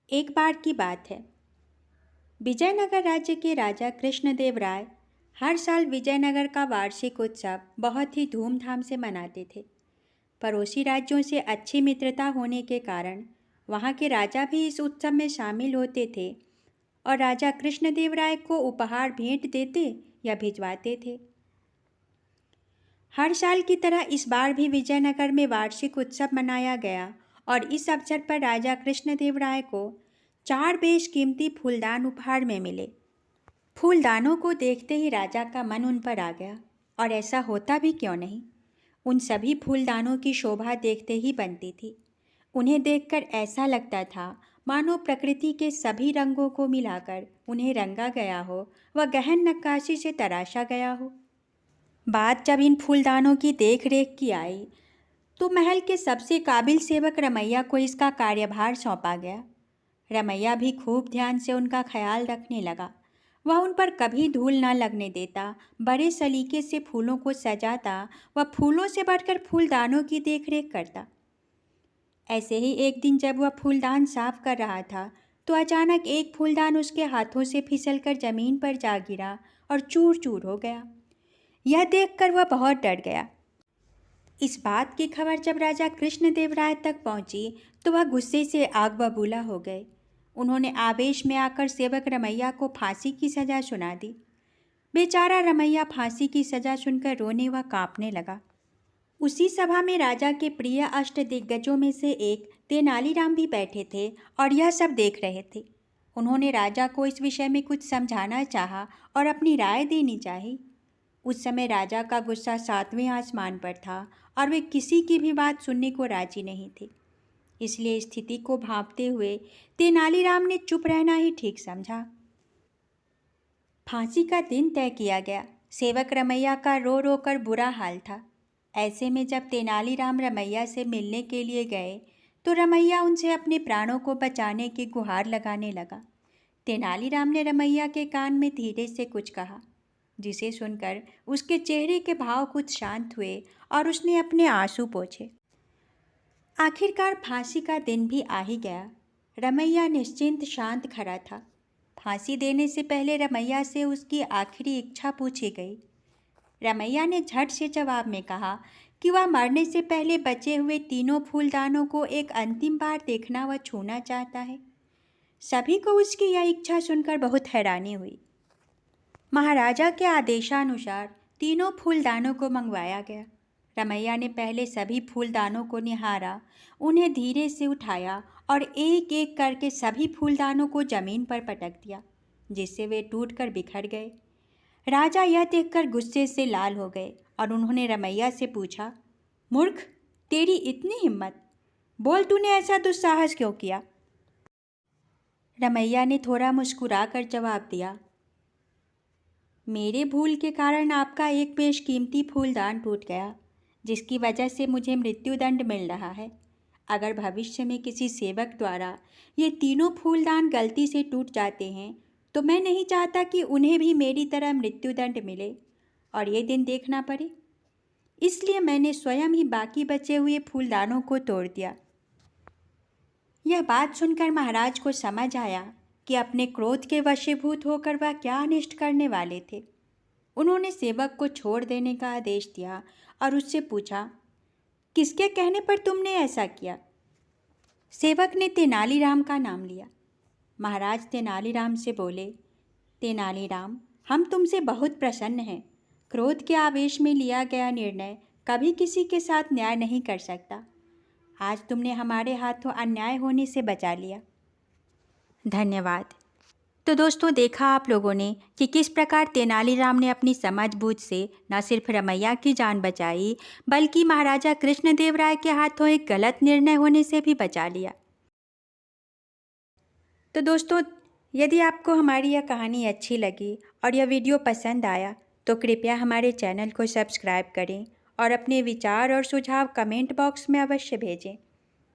एक बार की बात है। विजयनगर राज्य के राजा कृष्णदेव राय हर साल विजयनगर का वार्षिक उत्सव बहुत ही धूमधाम से मनाते थे। पड़ोसी राज्यों से अच्छी मित्रता होने के कारण वहाँ के राजा भी इस उत्सव में शामिल होते थे और राजा कृष्णदेव राय को उपहार भेंट देते या भिजवाते थे। हर साल की तरह इस बार भी विजयनगर में वार्षिक उत्सव मनाया गया और इस अवसर पर राजा कृष्णदेव राय को 4 बेशकीमती फूलदान उपहार में मिले। फूलदानों को देखते ही राजा का मन उन पर आ गया और ऐसा होता भी क्यों नहीं। उन सभी फूलदानों की शोभा देखते ही बनती थी। उन्हें देखकर ऐसा लगता था मानो प्रकृति के सभी रंगों को मिलाकर उन्हें रंगा गया हो व गहन नक्काशी से तराशा गया हो। बात जब इन फूलदानों की देख रेख की आई तो महल के सबसे काबिल सेवक रमैया को इसका कार्यभार सौंपा गया। रमैया भी खूब ध्यान से उनका ख्याल रखने लगा। वह उन पर कभी धूल न लगने देता, बड़े सलीके से फूलों को सजाता व फूलों से बढ़कर फूलदानों की देखरेख करता। ऐसे ही एक दिन जब वह फूलदान साफ कर रहा था तो अचानक एक फूलदान उसके हाथों से फिसलकर जमीन पर जा गिरा और चूर चूर हो गया। यह देखकर वह बहुत डर गया। इस बात की खबर जब राजा कृष्णदेव राय तक पहुंची तो वह गुस्से से आग बबूला हो गए। उन्होंने आवेश में आकर सेवक रमैया को फांसी की सज़ा सुना दी। बेचारा रमैया फांसी की सज़ा सुनकर रोने व कांपने लगा। उसी सभा में राजा के प्रिय अष्टदिग्गजों में से एक तेनालीराम भी बैठे थे और यह सब देख रहे थे। उन्होंने राजा को इस विषय में कुछ समझाना चाहा और अपनी राय देनी चाही। उस समय राजा का गुस्सा 7वें आसमान पर था और वे किसी की भी बात सुनने को राजी नहीं थे। इसलिए स्थिति को भांपते हुए तेनालीराम ने चुप रहना ही ठीक समझा। फांसी का दिन तय किया गया। सेवक रमैया का रो रो कर बुरा हाल था। ऐसे में जब तेनालीराम रमैया से मिलने के लिए गए तो रमैया उनसे अपने प्राणों को बचाने की गुहार लगाने लगा। तेनालीराम ने रमैया के कान में धीरे से कुछ कहा, जिसे सुनकर उसके चेहरे के भाव कुछ शांत हुए और उसने अपने आंसू पोंछे। आखिरकार फांसी का दिन भी आ ही गया। रमैया निश्चिंत शांत खड़ा था। फांसी देने से पहले रमैया से उसकी आखिरी इच्छा पूछी गई। रमैया ने झट से जवाब में कहा कि वह मरने से पहले बचे हुए तीनों फूलदानों को एक अंतिम बार देखना व छूना चाहता है। सभी को उसकी यह इच्छा सुनकर बहुत हैरानी हुई। महाराजा के आदेशानुसार तीनों फूलदानों को मंगवाया गया। रमैया ने पहले सभी फूलदानों को निहारा, उन्हें धीरे से उठाया और एक एक करके सभी फूलदानों को जमीन पर पटक दिया, जिससे वे टूटकर बिखर गए। राजा यह देखकर गुस्से से लाल हो गए और उन्होंने रमैया से पूछा, मूर्ख, तेरी इतनी हिम्मत, बोल तूने ऐसा दुस्साहस क्यों किया? रमैया ने थोड़ा मुस्कुरा कर जवाब दिया, मेरे भूल के कारण आपका एक बेशकीमती फूलदान टूट गया, जिसकी वजह से मुझे मृत्युदंड मिल रहा है। अगर भविष्य में किसी सेवक द्वारा ये तीनों फूलदान गलती से टूट जाते हैं तो मैं नहीं चाहता कि उन्हें भी मेरी तरह मृत्युदंड मिले और ये दिन देखना पड़े। इसलिए मैंने स्वयं ही बाकी बचे हुए फूलदानों को तोड़ दिया। यह बात सुनकर महाराज को समझ आया कि अपने क्रोध के वशीभूत होकर वह क्या अनिष्ट करने वाले थे। उन्होंने सेवक को छोड़ देने का आदेश दिया और उससे पूछा, किसके कहने पर तुमने ऐसा किया? सेवक ने तेनालीराम का नाम लिया। महाराज तेनालीराम से बोले, तेनालीराम, हम तुमसे बहुत प्रसन्न हैं। क्रोध के आवेश में लिया गया निर्णय कभी किसी के साथ न्याय नहीं कर सकता। आज तुमने हमारे हाथों अन्याय होने से बचा लिया। धन्यवाद। तो दोस्तों, देखा आप लोगों ने कि किस प्रकार तेनालीराम ने अपनी समझबूझ से न सिर्फ रमैया की जान बचाई बल्कि महाराजा कृष्णदेव राय के हाथों एक गलत निर्णय होने से भी बचा लिया। तो दोस्तों, यदि आपको हमारी यह कहानी अच्छी लगी और यह वीडियो पसंद आया तो कृपया हमारे चैनल को सब्सक्राइब करें और अपने विचार और सुझाव कमेंट बॉक्स में अवश्य भेजें।